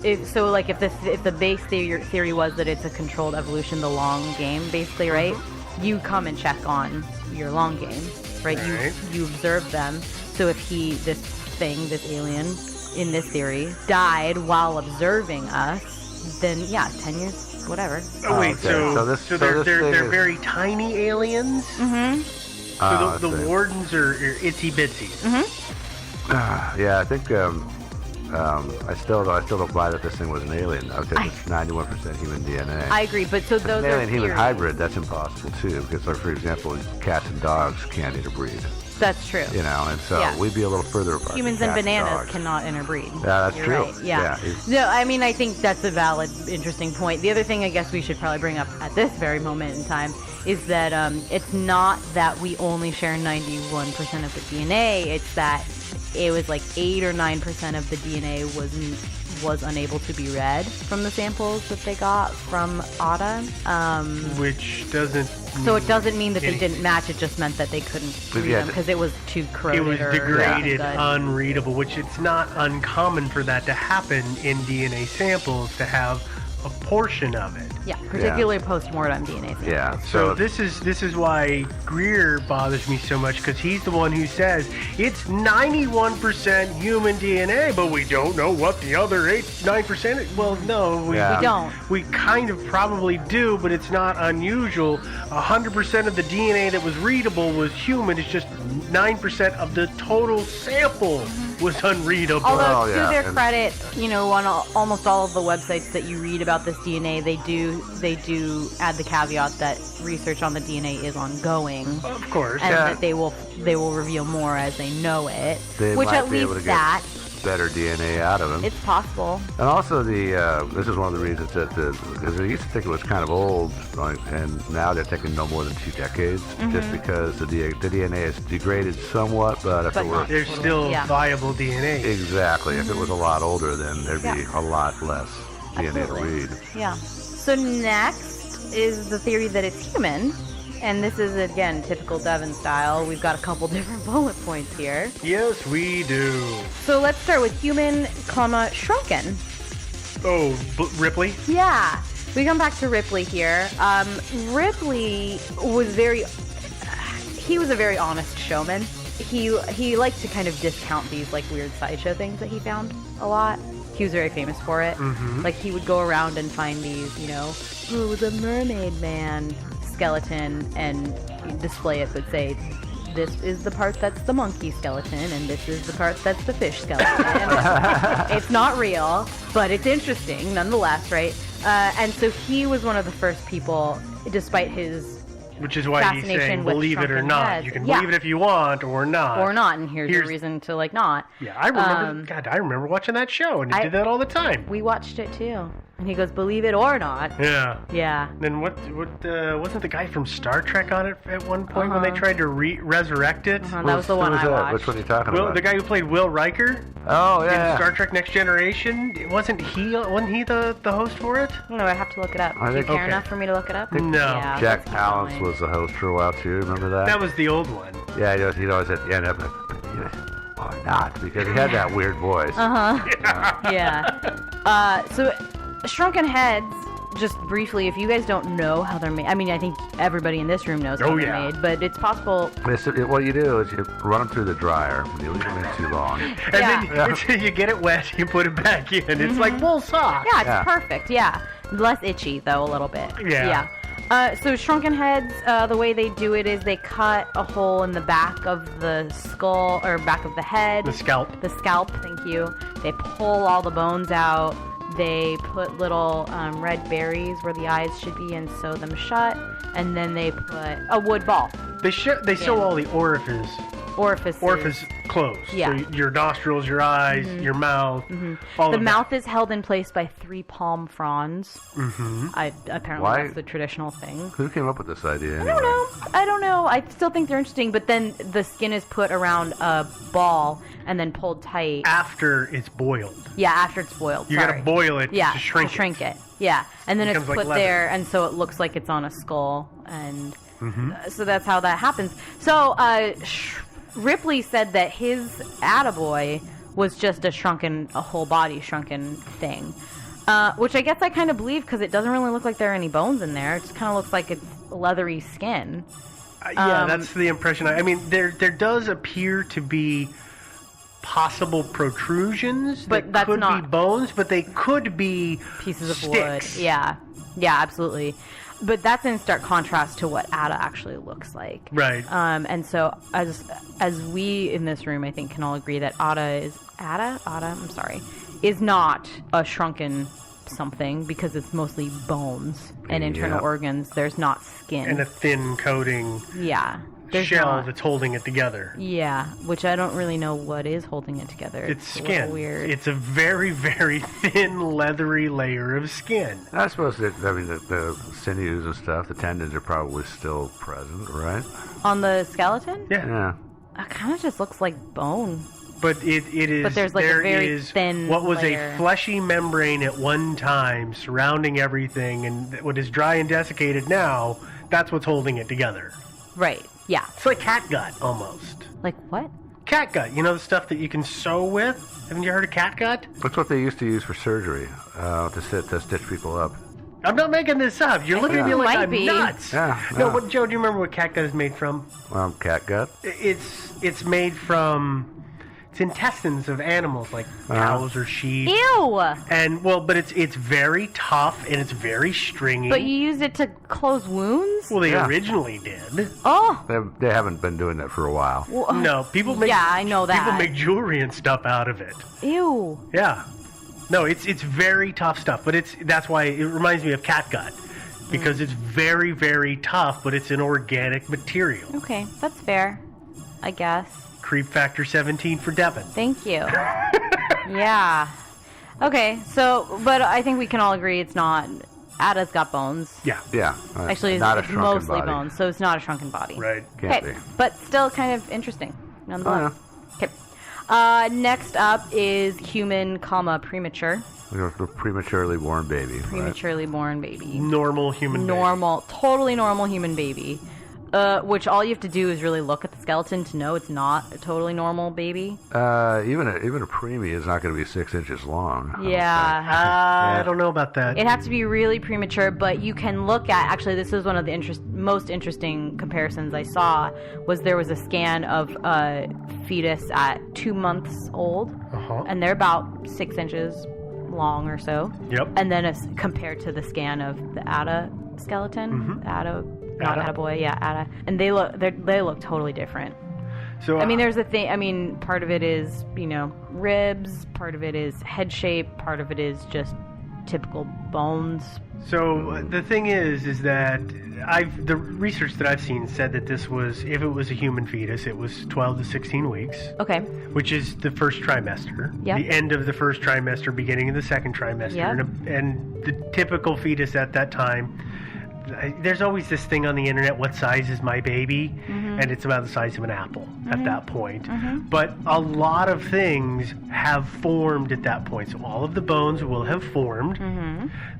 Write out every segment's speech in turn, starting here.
if the base theory was that it's a controlled evolution, the long game, basically, right? You come and check on your long game, right? You observe them. So if this alien in this theory died while observing us, then 10 years, whatever. Oh wait, so they're very tiny aliens. So the wardens are itsy bitsies. Yeah, I think I still don't buy that this thing was an alien. Okay, it's 91% human DNA. I agree, but so those an are alien-human hybrid. That's impossible too, because, like, for example, cats and dogs can't interbreed. That's true. And so we'd be a little further apart. Humans and bananas cannot interbreed. Yeah, that's true. Right. Yeah. No, I mean, I think that's a valid, interesting point. The other thing I guess we should probably bring up at this very moment in time is that it's not that we only share 91% of the DNA. It's that it was like 8 or 9% of the DNA was unable to be read from the samples that they got from Ada. Which doesn't. So it doesn't mean that they didn't match. It just meant that they couldn't read them because it was too corroded. It was degraded, unreadable. Which it's not uncommon for that to happen in DNA samples, to have a portion of it. Yeah, particularly post-mortem DNA samples. Yeah. So this is why Greer bothers me so much, because he's the one who says it's 91% human DNA, but we don't know what the other 9% is. Well, no, we don't. We kind of probably do, but it's not unusual. 100% of the DNA that was readable was human. It's just 9% of the total sample was unreadable. Although, to their credit, on almost all of the websites that you read about this DNA, they do add the caveat that research on the DNA is ongoing. Of course. And that they will reveal more as they know it. Which at least that better DNA out of them. It's possible. And also this is one of the reasons that because they used to think it was kind of old, and now they're taking no more than 2 decades, just because the DNA is degraded somewhat, but if it were, there's still viable DNA. Exactly. If it was a lot older, then there'd be a lot less DNA to read. Yeah. So next is the theory that it's human. And this is, again, typical Devin style. We've got a couple different bullet points here. Yes, we do. So let's start with human, shrunken. Oh, Ripley? Yeah. We come back to Ripley here. Ripley was he was a very honest showman. He liked to kind of discount these, like, weird sideshow things that he found a lot. He was very famous for it. Like, he would go around and find these, it was a mermaid man skeleton and display it, but say, this is the part that's the monkey skeleton and this is the part that's the fish skeleton. It's not real, but it's interesting nonetheless, right? And so he was one of the first people, despite his which is why he's saying believe it or not. Heads. You can believe it if you want or not. Or not, and here's the reason to, like, not. Yeah, I remember, I remember watching that show, and he did that all the time. We watched it, too. And he goes, believe it or not. Yeah. Yeah. Then wasn't the guy from Star Trek on it at one point when they tried to resurrect it? That was the one I watched. Which one are you talking about? The guy who played Will Riker? Oh, yeah. In Star Trek Next Generation? Wasn't he the host for it? No, I have to look it up. Do you care enough for me to look it up? No. Yeah, Jack Palance was the host for a while, too. Remember that? That was the old one. Yeah, he'd always at the end of it, or not, because he had that weird voice. Yeah. So, Shrunken Heads, just briefly, if you guys don't know how they're made, I mean, I think everybody in this room knows how they're made, but it's possible. What you do is you run them through the dryer, and you leave them in too long. And then you get it wet, you put it back in. It's like wool socks. Yeah, it's perfect, Less itchy, though, a little bit. Yeah. So Shrunken Heads, the way they do it is they cut a hole in the back of the skull, or back of the head. The scalp. The scalp, thank you. They pull all the bones out. They put little red berries where the eyes should be and sew them shut. And then they put a wood ball. They sew all the orifices closed. Yeah. So your nostrils, your eyes, your mouth. All the of mouth that. is held in place by 3 palm fronds. Apparently that's the traditional thing. Who came up with this idea? Anyway? I don't know. I still think they're interesting, but then the skin is put around a ball and then pulled tight. After it's boiled. Yeah, after it's boiled. You gotta boil it to shrink it. Yeah, and then it's put like there, and so it looks like it's on a skull, and so that's how that happens. So Ripley said that his attaboy was just a whole body shrunken thing. Which I guess I kind of believe because it doesn't really look like there are any bones in there. It just kind of looks like it's leathery skin. Yeah, that's the impression. I mean, there does appear to be possible protrusions But that that's could not- be bones, but they could be Pieces of sticks. wood. Yeah, absolutely. But that's in stark contrast to what Ada actually looks like. Right. And so as we in this room, I think, can all agree that Ada, I'm sorry, is not a shrunken something because it's mostly bones and internal organs. There's not skin. And a thin coating There's shell not. that's holding it together. Yeah, which I don't really know what is holding it together. It's a skin. little weird. It's a very, very thin, leathery layer of skin. I suppose the sinews and stuff, the tendons are probably still present, right? On the skeleton? Yeah. It kind of just looks like bone. But it is. But there's like a very thin what was layer. a fleshy membrane at one time surrounding everything, and what is dry and desiccated now. That's what's holding it together. Right. Yeah. It's like cat gut almost. Like what? Cat gut. You know the stuff that you can sew with. Haven't you heard of cat gut? That's what they used to use for surgery to stitch people up. I'm not making this up. You're looking at me think it like might I'm be. nuts. Yeah. No, what, Joe? Do you remember what cat gut is made from? Cat gut. It's made from. It's intestines of animals like cows or sheep. Ew! And but it's very tough and it's very stringy. But you used it to close wounds? Well, they originally did. Oh! They haven't been doing that for a while. Well, No, people make. Yeah, I know that. People make jewelry and stuff out of it. Ew. Yeah. No, it's very tough stuff, but that's why it reminds me of cat gut because it's very, very tough, but it's an organic material. Okay, that's fair. I guess. Creep factor 17 for Devin. Thank you. Yeah. Okay, so, but I think we can all agree it's not. Ada's got bones. Yeah. Yeah. Actually, not a it's shrunken mostly body. bones, so it's not a shrunken body. Right. Can't be. But still kind of interesting, nonetheless. Oh, Okay. Next up is human, premature. Prematurely born baby. Prematurely born baby. Normal human Totally normal human baby. Which all you have to do is really look at the skeleton to know it's not a totally normal baby. Even a preemie is not going to be 6 inches long. Yeah. I don't know about that. It has to be really premature, but you can look at, actually this is one of the most interesting comparisons I saw, was there was a scan of a fetus at 2 months old, and they're about 6 inches long or so. Yep. And then it's compared to the scan of the Ada skeleton, Ada boy, Ada, and they look totally different. So I mean, there's a thing. I mean, part of it is ribs, part of it is head shape, part of it is just typical bones. So the thing is that the research that I've seen said that this was, if it was a human fetus, it was 12 to 16 weeks. Okay. Which is the first trimester. Yep. The end of the first trimester, beginning of the second trimester. Yep. And the typical fetus at that time, there's always this thing on the internet, what size is my baby? And it's about the size of an apple at that point. But a lot of things have formed at that point. So all of the bones will have formed.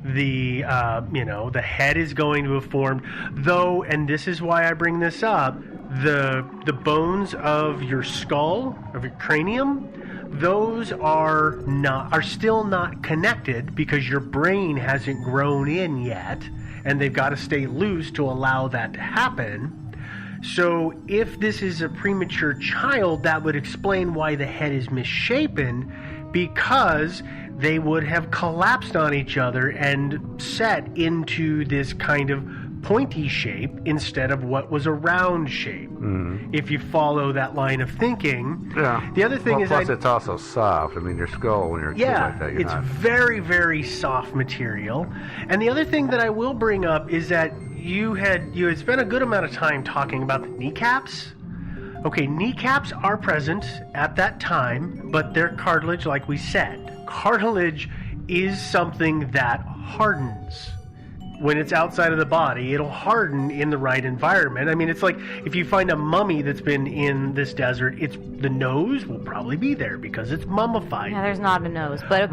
The the head is going to have formed. Though, and this is why I bring this up, the bones of your skull, of your cranium, those are still not connected because your brain hasn't grown in yet. And they've got to stay loose to allow that to happen. So if this is a premature child, that would explain why the head is misshapen, because they would have collapsed on each other and set into this kind of pointy shape instead of what was a round shape. If you follow that line of thinking. Yeah. The other thing is, plus it's also soft. I mean, your skull when you're a kid like that, it's very, very soft material. And the other thing that I will bring up is that you had spent a good amount of time talking about the kneecaps. Okay, kneecaps are present at that time, but they're cartilage, like we said. Cartilage is something that hardens. When it's outside of the body, it'll harden in the right environment. I mean, it's like if you find a mummy that's been in this desert, the nose will probably be there because it's mummified. Yeah, there's not a nose, but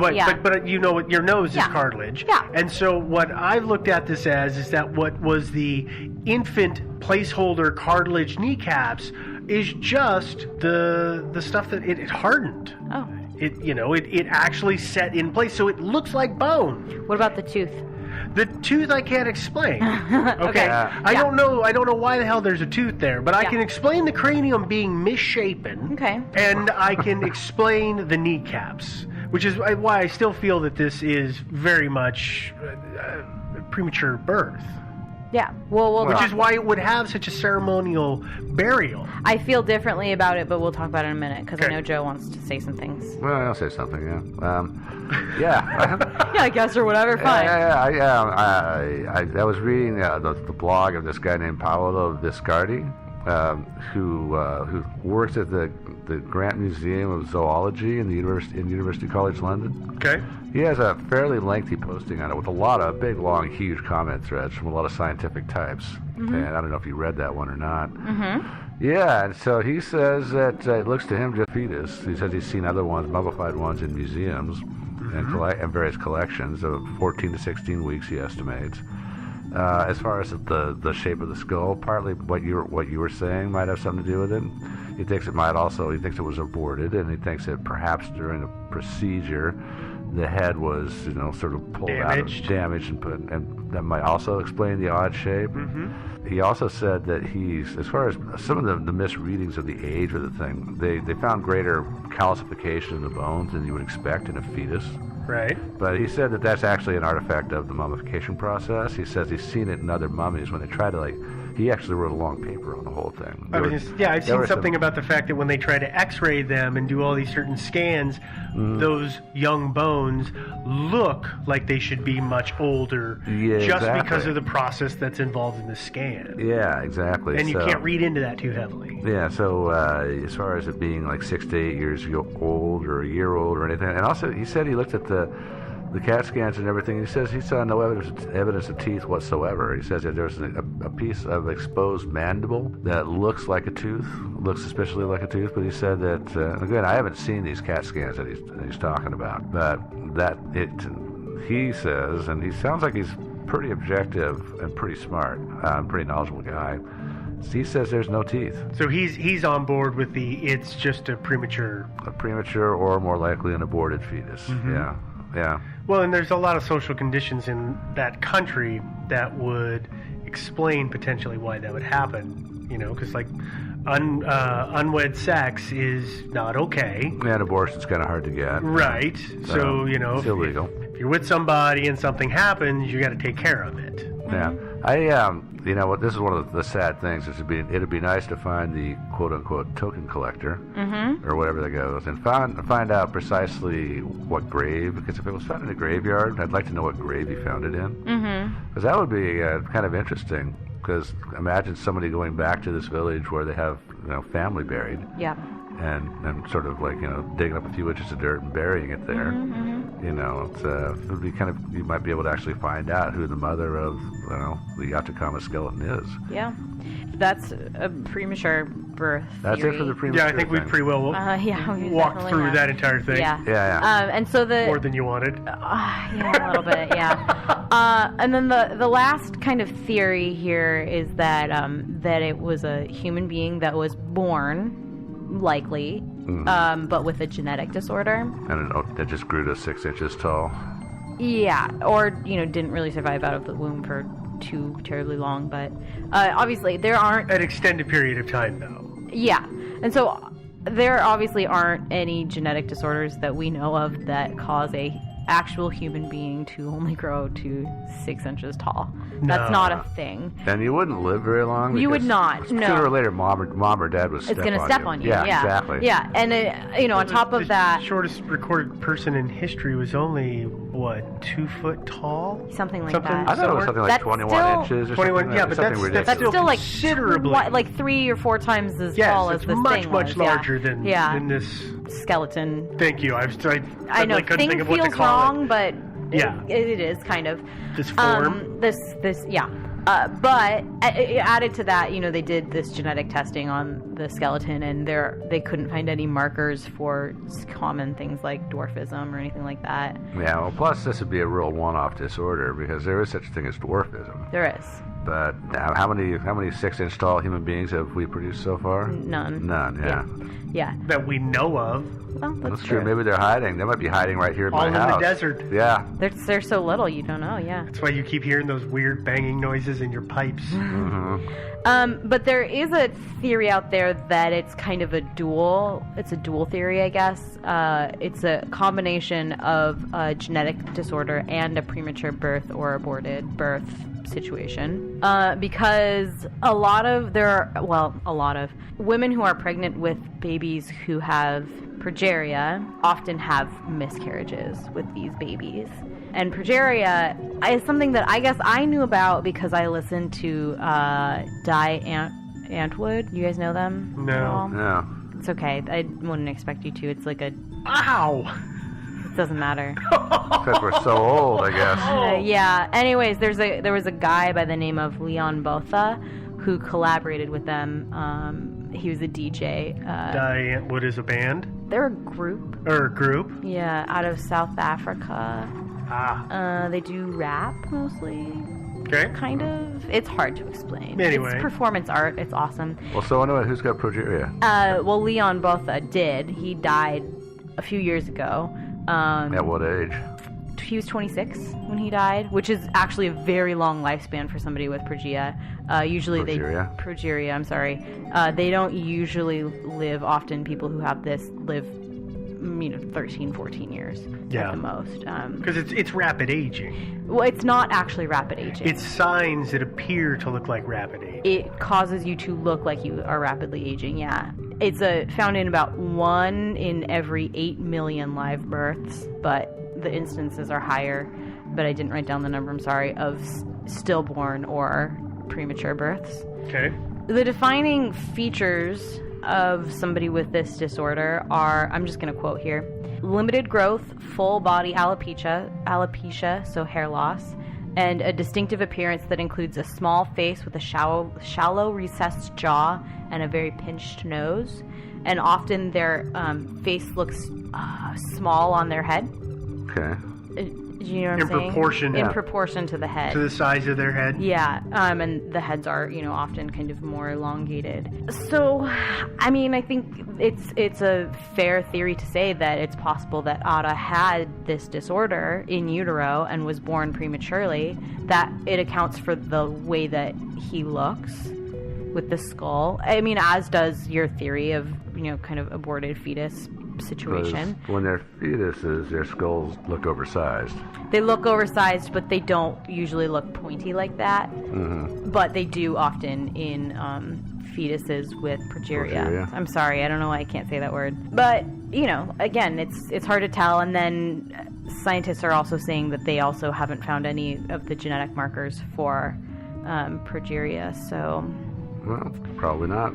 you know what, your nose is cartilage. Yeah. And so what I've looked at this as is that what was the infant placeholder cartilage kneecaps is just the stuff that it hardened. Oh. It actually set in place, so it looks like bone. What about the tooth? The tooth I can't explain. Okay. Yeah. I don't know why the hell there's a tooth there, but I Yeah. can explain the cranium being misshapen. Okay. And I can explain the kneecaps, which is why I still feel that this is very much premature birth. Yeah. Well, Which is why it would have such a ceremonial burial. I feel differently about it, but we'll talk about it in a minute because I Okay. know Joe wants to say some things. Well, I'll say something. Yeah. Yeah. Yeah, I guess, or whatever. Fine. I was reading the blog of this guy named Paolo Viscardi, who works at the Grant Museum of Zoology in University College London. Okay. He has a fairly lengthy posting on it with a lot of big, long, huge comment threads from a lot of scientific types. And I don't know if you read that one or not. Yeah, and so he says that it looks to him just fetus. He says he's seen other ones, mummified ones, in museums and various collections of 14 to 16 weeks, he estimates. As far as the shape of the skull, partly what you were saying might have something to do with it. He thinks it might also. He thinks it was aborted, and he thinks that perhaps during a procedure, the head was sort of pulled damaged and that might also explain the odd shape. He also said that as far as some of the misreadings of the age of the thing, they found greater calcification in the bones than you would expect in a fetus. Right. But he said that that's actually an artifact of the mummification process. He says he's seen it in other mummies when they try to he actually wrote a long paper on the whole thing. I've seen something about the fact that when they try to x-ray them and do all these certain scans, those young bones look like they should be much older just because of the process that's involved in the scan. Yeah, exactly. And you can't read into that too heavily. Yeah, so as far as it being like 6 to 8 years old or a year old or anything, and also he said he looked at the CAT scans and everything. He says he saw no evidence of teeth whatsoever. He says that there's a piece of exposed mandible that looks like a tooth, looks suspiciously like a tooth. But he said that again, I haven't seen these CAT scans that he's talking about, but he says, and he sounds like he's pretty objective and pretty smart, pretty knowledgeable guy. He says there's no teeth. So he's on board with it's just a premature or more likely an aborted fetus. Yeah. Well, and there's a lot of social conditions in that country that would explain potentially why that would happen. Because unwed sex is not okay. And abortion's kind of hard to get. Right. So it's illegal. If you're with somebody and something happens, you got to take care of it. Yeah. What? This is one of the sad things. It'd be nice to find the quote unquote token collector, or whatever that goes, and find out precisely what grave. Because if it was found in a graveyard, I'd like to know what grave he found it in. Because that would be kind of interesting. Because imagine somebody going back to this village where they have family buried. Yeah. And sort of digging up a few inches of dirt and burying it there. It would be you might be able to actually find out who the mother of the Atacama skeleton is. Yeah, that's a premature birth. That's theory. it for the premature. Yeah, I think we pretty well we walked through that entire thing. Yeah. And so more than you wanted. Yeah, a little bit. Yeah. And then the last kind of theory here is that that it was a human being that was born, likely, but with a genetic disorder. And that just grew to 6 inches tall. Yeah, or didn't really survive out of the womb for too terribly long. But obviously there aren't an extended period of time, though. Yeah, and so there obviously aren't any genetic disorders that we know of that cause a actual human being to only grow to 6 inches tall. That's not a thing. And you wouldn't live very long. You would not. No. Sooner or later, mom or dad would step on you. It's going to step on you. Yeah, exactly. Yeah, and on top of that, the shortest recorded person in history was only 2 foot tall, something like that. I thought it was something like 21 inches or 21. something. Yeah, but that's still like considerably like 3 or 4 times as tall as this much thing much was. larger than this skeleton. Thank you. I know couldn't thing think of what to feels call wrong, it. but it is kind of this form. This But added to that, they did this genetic testing on the skeleton, and they couldn't find any markers for common things like dwarfism or anything like that. Yeah, well, plus this would be a real one-off disorder because there is such a thing as dwarfism. There is. But now, how many 6-inch tall human beings have we produced so far? None. None, yeah. Yeah. That we know of. Well, That's true. Maybe they're hiding. They might be hiding right here in All my in house. the desert. Yeah. They're so little, you don't know, yeah. That's why you keep hearing those weird banging noises in your pipes. But there is a theory out there that it's kind of a dual theory, I guess. It's a combination of a genetic disorder and a premature birth or aborted birth situation. Because a lot of women who are pregnant with babies who have progeria often have miscarriages with these babies. And progeria is something that I guess I knew about because I listened to Antwood. You guys know them? No. No. It's okay. I wouldn't expect you to. It's like Ow! it doesn't matter. Because we're so old, I guess. Yeah. Anyways, there was a guy by the name of Leon Botha who collaborated with them. He was a DJ. What is a band? They're a group. Or a group? Yeah, out of South Africa. They do rap mostly. Okay. Kind of. It's hard to explain. Anyway. It's performance art. It's awesome. Well, so anyway, who's got progeria? Well, Leon Botha did. He died a few years ago. At what age? He was 26 when he died, which is actually a very long lifespan for somebody with progeria. Progeria, I'm sorry. They don't usually live often. People who have this live 13, 14 years at the most. Because it's rapid aging. Well, it's not actually rapid aging. It's signs that appear to look like rapid aging. It causes you to look like you are rapidly aging, yeah. It's found in about 1 in every 8 million live births, but the instances are higher. But I didn't write down the number, I'm sorry, of stillborn or premature births. Okay. The defining features of somebody with this disorder are, I'm just going to quote here, limited growth, full body alopecia, so hair loss, and a distinctive appearance that includes a small face with a shallow recessed jaw and a very pinched nose. And often their face looks small on their head. Okay. Do you know what I'm saying? In proportion to the head. To the size of their head? Yeah, and the heads are, often kind of more elongated. So, I mean, I think it's a fair theory to say that it's possible that Ada had this disorder in utero and was born prematurely, that it accounts for the way that he looks with the skull. I mean, as does your theory of, kind of aborted fetus situation. When they're fetuses, their skulls look oversized. They look oversized, but they don't usually look pointy like that. Mm-hmm. But they do often in fetuses with progeria. I'm sorry, I don't know why I can't say that word. But, again, it's hard to tell. And then scientists are also saying that they also haven't found any of the genetic markers for progeria. So, well, probably not.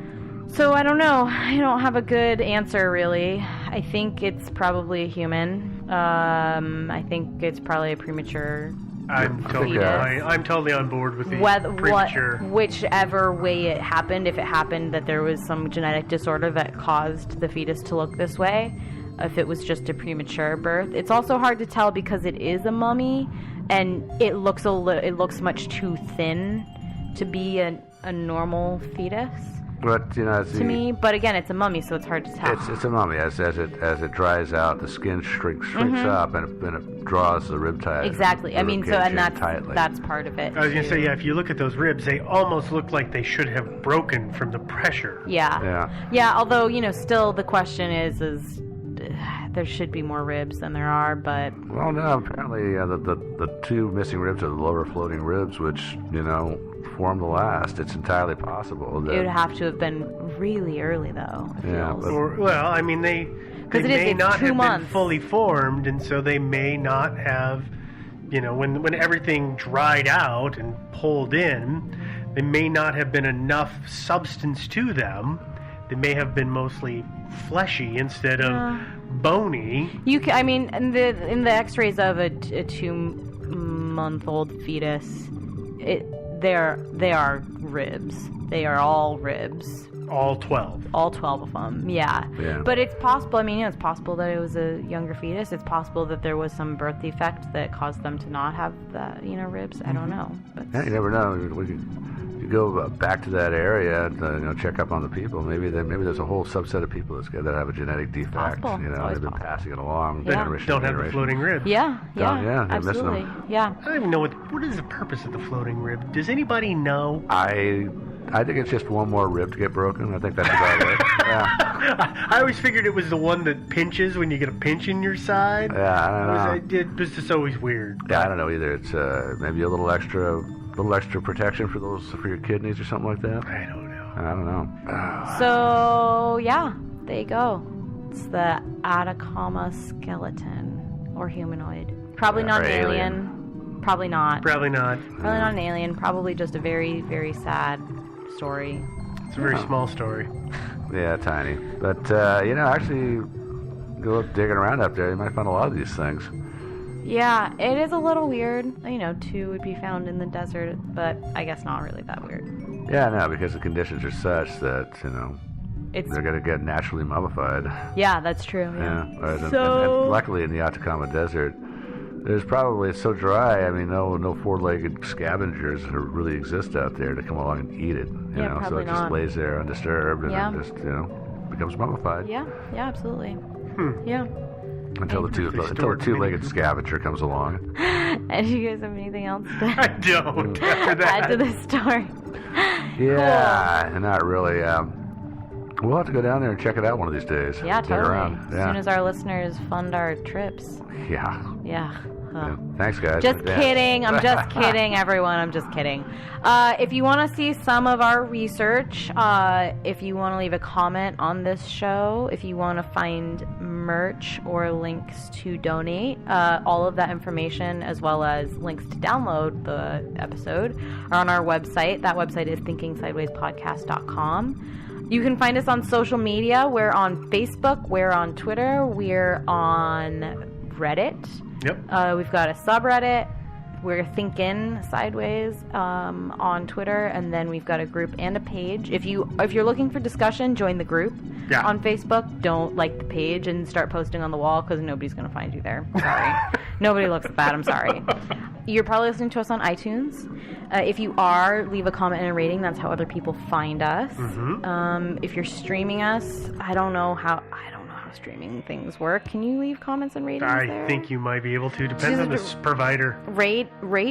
So I don't know. I don't have a good answer, really. I think it's probably a human. I think it's probably a premature I'm totally on board with the premature. Whichever way it happened, if it happened that there was some genetic disorder that caused the fetus to look this way, if it was just a premature birth. It's also hard to tell because it is a mummy, and it looks much too thin to be a normal fetus. But to me, but again, it's a mummy, so it's hard to tell. It's a mummy. As it dries out, the skin shrinks up, and it draws the rib tight. Exactly. I mean, that's part of it. I was gonna say, if you look at those ribs, they almost look like they should have broken from the pressure. Yeah. Although still the question is there should be more ribs than there are, but well, no. Apparently, the 2 missing ribs are the lower floating ribs, which form the last. It's entirely possible that it would have to have been really early, though. They may not have been fully formed, and so they may not have, when everything dried out and pulled in, they may not have been enough substance to them. They may have been mostly fleshy instead of bony. In the X-rays of a 2-month-old fetus, they are ribs. They are all ribs. All 12. All 12 of them, yeah. But it's possible, I mean, it's possible that it was a younger fetus. It's possible that there was some birth defect that caused them to not have the, ribs. I don't know. But Yeah, you never know. You go back to that area and check up on the people. Maybe there's a whole subset of people that have a genetic defect. possible. It's always They've been possible. passing it along. Yeah. generation Don't to have the generation. floating rib. yeah, they're missing absolutely. them. Yeah. I don't even know what is the purpose of the floating rib. Does anybody know? I think it's just one more rib to get broken. I think that's about it. Yeah. I always figured it was the one that pinches when you get a pinch in your side. Yeah, I don't know. It was just always weird. Yeah, I don't know either. It's maybe a little extra protection for your kidneys or something like that. I don't know. I don't know. So, yeah, there you go. It's the Atacama skeleton or humanoid. Probably not Or an alien. alien. Probably not. Probably not. Probably not an alien. Probably just a very, very sad story. It's a very small story. Yeah, tiny. But actually, go up digging around up there, you might find a lot of these things. Yeah, it is a little weird. 2 would be found in the desert, but I guess not really that weird. Yeah, no, because the conditions are such that It's they're gonna get naturally mummified. yeah, that's true. Yeah. Yeah. Whereas So- and luckily in the Atacama Desert, there's probably, it's so dry. I mean, no four-legged scavengers really exist out there to come along and eat it. Yeah, so probably it just not. lays there undisturbed and Yeah. it just becomes mummified. Yeah, absolutely. Yeah. Until the two-legged scavenger comes along. And you guys have anything else I to don't. After that. add to this story? Yeah, not really. We'll have to go down there and check it out one of these days. Yeah, Dig totally. around. As soon as our listeners fund our trips. Yeah. Yeah. Yeah. Thanks, guys. Just in advance. kidding. I'm just kidding, everyone. I'm just kidding. If you want to see some of our research, if you want to leave a comment on this show, if you want to find merch or links to donate, all of that information, as well as links to download the episode, are on our website. That website is thinkingsidewayspodcast.com. You can find us on social media. We're on Facebook. We're on Twitter. We're on Reddit. Yep. We've got a subreddit. We're Thinking Sideways on Twitter, and then we've got a group and a page. If you're looking for discussion, join the group on Facebook. Don't like the page and start posting on the wall because nobody's going to find you there. Sorry. Nobody looks at that. I'm sorry. You're probably listening to us on iTunes. If you are, leave a comment and a rating. That's how other people find us. Mm-hmm. If you're streaming us, I don't know how streaming things work. Can you leave comments and ratings there? I think you might be able to. Depends on the provider. Rate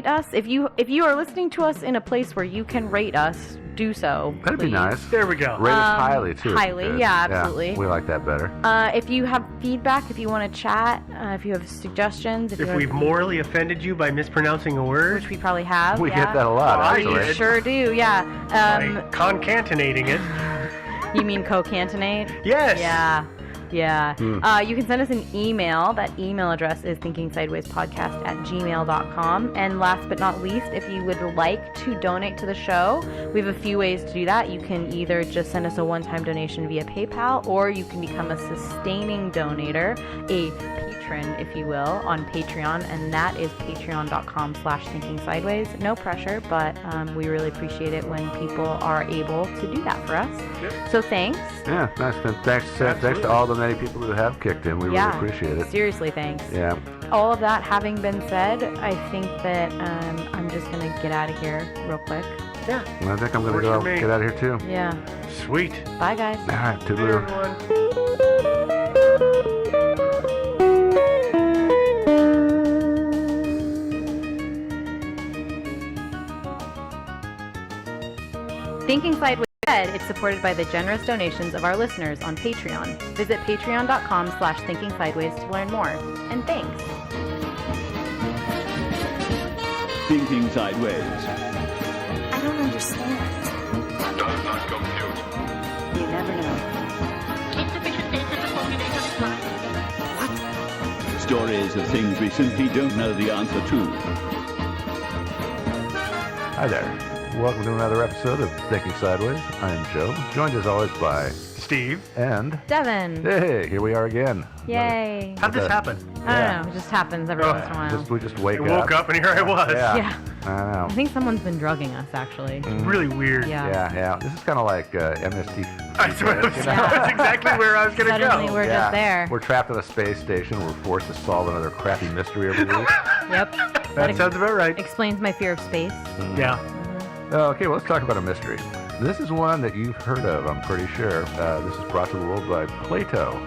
us. If you are listening to us in a place where you can rate us, do so. That'd be please. nice. There we go. Rate us highly, too. Highly, Good. yeah, absolutely. We like that better. If you have feedback, if you want to chat, if you have suggestions, If we've morally offended you by mispronouncing a word, which we probably have, We yeah. get that a lot, I actually. did. Sure do, yeah. by concatenating it. You mean co-cantonate? Yes. Yeah. Yeah. You can send us an email. That email address is thinkingsidewayspodcast@gmail.com. And last but not least, if you would like to donate to the show, we have a few ways to do that. You can either just send us a one-time donation via PayPal, or you can become a sustaining donator, a patron, if you will, on Patreon, and that is patreon.com/thinkingsideways. No pressure, but we really appreciate it when people are able to do that for us. Yep. So thanks. Yeah, nice. And thanks to all the many people who have kicked in. We really appreciate it. Seriously, thanks. Yeah. All of that having been said, I think that I'm just going to get out of here real quick. Yeah. And I think I'm going to Works go for me. get out of here, too. Yeah. Sweet. Bye, guys. All right, Hey, toodaloo. everyone. Thinking Sideways Said, it's supported by the generous donations of our listeners on Patreon. Visit patreon.com/thinkingsideways to learn more. And thanks. Thinking Sideways. I don't understand. Does not compute. You never know. Insufficient data to formulate a reply. Stories of things we simply don't know the answer to. Hi there. Welcome to another episode of Thinking Sideways. I am Joe, joined as always by Steve. and Devin. hey, here we are again. Yay. How'd this happen? I don't know. It just happens every once in a while. We just wake I up. woke up and here I was. Yeah. I know. I think someone's been drugging us, actually. It's really weird. Yeah. Yeah. This is kind of like MST. That's exactly where I was going to Suddenly go. we're just there. We're trapped in a space station. We're forced to solve another crappy mystery every week. Yep. That sounds about right. Explains my fear of space. Yeah. Okay, well, let's talk about a mystery. This is one that you've heard of, I'm pretty sure. This is brought to the world by Plato.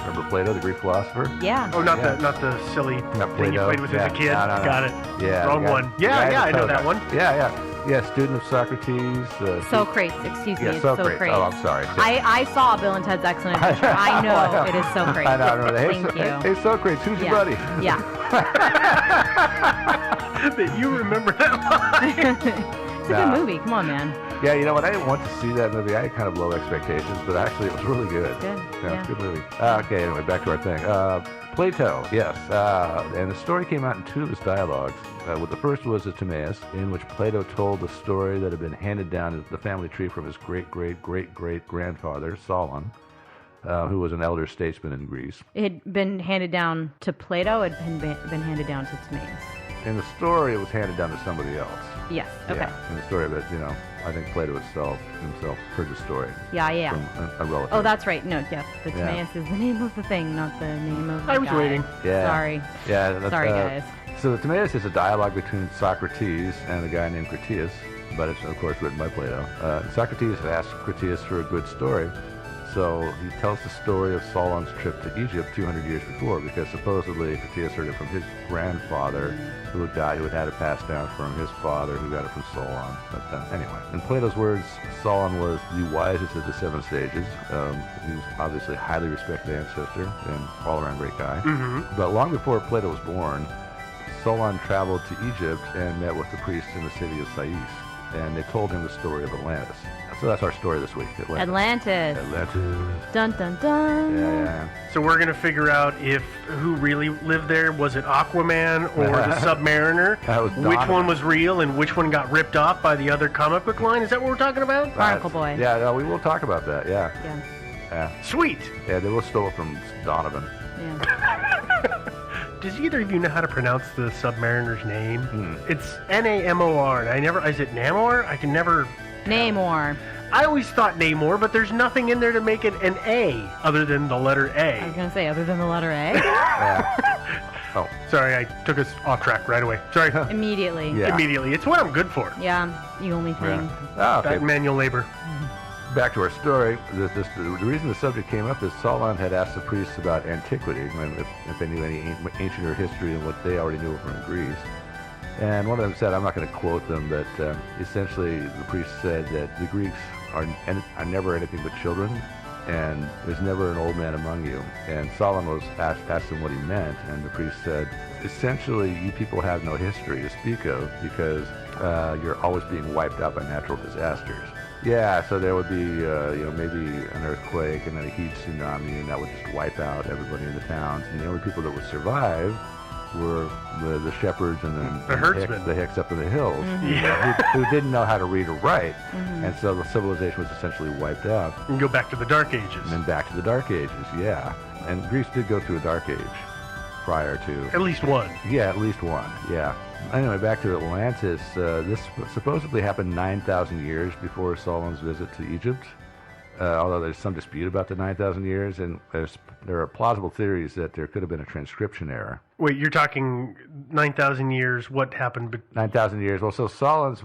Remember Plato, the Greek philosopher? Yeah. Oh, not the silly Not thing you Plato. played with as a kid. No. Got it. Yeah. Wrong the guy- one. the guy Yeah, I know that that one. Yeah, student of Socrates. Socrates, excuse me. Yeah, It's Socrates. Socrates. Oh, I'm sorry. I saw Bill and Ted's Excellent Adventure. I know it is Socrates. I know. Thank you. Hey, Socrates, who's your Yeah. buddy? Yeah. That you remember that line. It's a good movie. Come on, man. Yeah, you know what? I didn't want to see that movie. I had kind of low expectations, but actually it was really good. Good. Yeah, it's a good movie. Okay, anyway, back to our thing. Plato, yes. And the story came out in two of his dialogues. Well, the first was the Timaeus, in which Plato told the story that had been handed down in the family tree from his great-great-great-great-grandfather, Solon, who was an elder statesman in Greece. It had been handed down to Plato. It had been handed down to Timaeus. In the story, it was handed down to somebody else. Yes. Okay. Yeah, in the story, but, I think Plato himself heard the story Yeah. from a relative. Oh, that's right. No, yes. The Yeah. Timaeus is the name of the thing, not the name of the I was guy. waiting. Yeah. Sorry. Yeah, that's, Sorry, guys. So the Timaeus is a dialogue between Socrates and a guy named Critias, but it's, of course, written by Plato. Socrates asked Critias for a good story, so he tells the story of Solon's trip to Egypt 200 years before, because supposedly Critias heard it from his grandfather, who had died, who had had it passed down from his father, who got it from Solon. But anyway, in Plato's words, Solon was the wisest of the seven sages. He was obviously a highly respected ancestor and all-around great guy. Mm-hmm. But long before Plato was born, Solon traveled to Egypt and met with the priests in the city of Sais, and they told him the story of Atlantis. So that's our story this week, Atlantis. Atlantis. Dun dun dun. Yeah. So we're going to figure out who really lived there. Was it Aquaman or the Submariner? That was Which Donovan. one was real and which one got ripped off by the other comic book line? Is that what we're talking about? Barnacle Boy. Yeah, no, we will talk about that, yeah. Sweet. Yeah, they will stole it from Donovan. Yeah. Does either of you know how to pronounce the Submariner's name? It's Namor. And is it Namor? I can never... Namor. I always thought Namor, but there's nothing in there to make it an A other than the letter I was A. going to say, other than the letter A. Yeah. Oh, Sorry, I took us off track right away. Sorry. Immediately. Yeah. Immediately. It's what I'm good for. Yeah, the only thing. Oh, okay. That manual labor. Back to our story. The reason the subject came up is Solon had asked the priests about antiquity, if they knew any ancient or history and what they already knew from Greece. And one of them said, I'm not going to quote them, but essentially the priest said that the Greeks are never anything but children, and there's never an old man among you. And Solon was asked him what he meant, and the priest said, essentially, you people have no history to speak of because you're always being wiped out by natural disasters. Yeah, so there would be, maybe an earthquake and then a huge tsunami, and that would just wipe out everybody in the towns. And the only people that would survive were the shepherds and The herdsmen. the Hicks up in the hills, Yeah. who didn't know how to read or write, and so the civilization was essentially wiped out. And go back to the Dark Ages. And then back to the Dark Ages, yeah. And Greece did go through a Dark Age prior to... At least one. Yeah, at least one, yeah. Anyway, back to Atlantis. This supposedly happened 9,000 years before Solon's visit to Egypt, although there's some dispute about the 9,000 years, and there are plausible theories that there could have been a transcription error. Wait, you're talking 9,000 years. What happened? 9,000 years. Well, so Solon's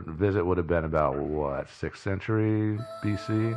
visit would have been about, what, 6th century BC?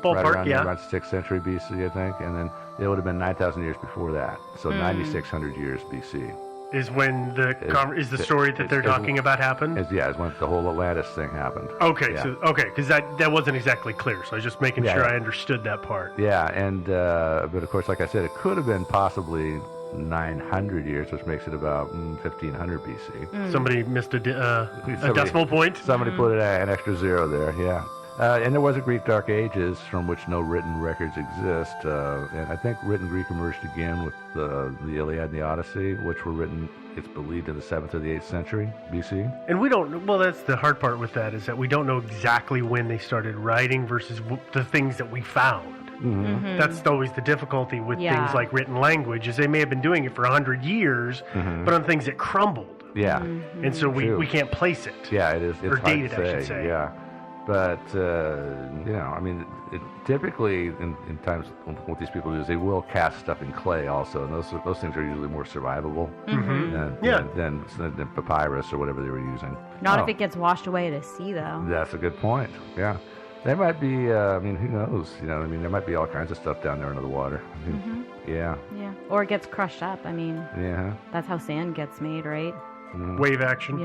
Ballpark, yeah. Around 6th century BC, I think, and then it would have been 9,000 years before that, so 9,600 years BC. Is when the story that they're talking about happened? Is when the whole Atlantis thing happened. Okay, Yeah. because that wasn't exactly clear, so I was just making Yeah, sure yeah. I understood that part. Yeah, and but of course, like I said, it could have been possibly 900 years, which makes it about 1500 BC. Somebody missed a decimal point. Somebody put an extra zero there, yeah. And there was a Greek Dark Ages from which no written records exist. And I think written Greek emerged again with the Iliad and the Odyssey, which were written, it's believed, in the 7th or the 8th century BC. And we don't, well, that's the hard part with that, is that we don't know exactly when they started writing versus the things that we found. That's always the difficulty with Yeah. things like written language, is they may have been doing it for 100 years, but on things that crumbled. Yeah. And so True. we can't place it. Yeah, it is. It's Or hard date to it, I should say. Yeah, but I mean, typically in times what these people do is they will cast stuff in clay also, and those things are usually more survivable than papyrus or whatever they were using. Not Oh, if it gets washed away to sea, though. That's a good point. Yeah, there might be. I mean, who knows? I mean, there might be all kinds of stuff down there under the water. I mean, Yeah. Yeah. Or it gets crushed up. I mean, Yeah. that's how sand gets made, right? Wave action.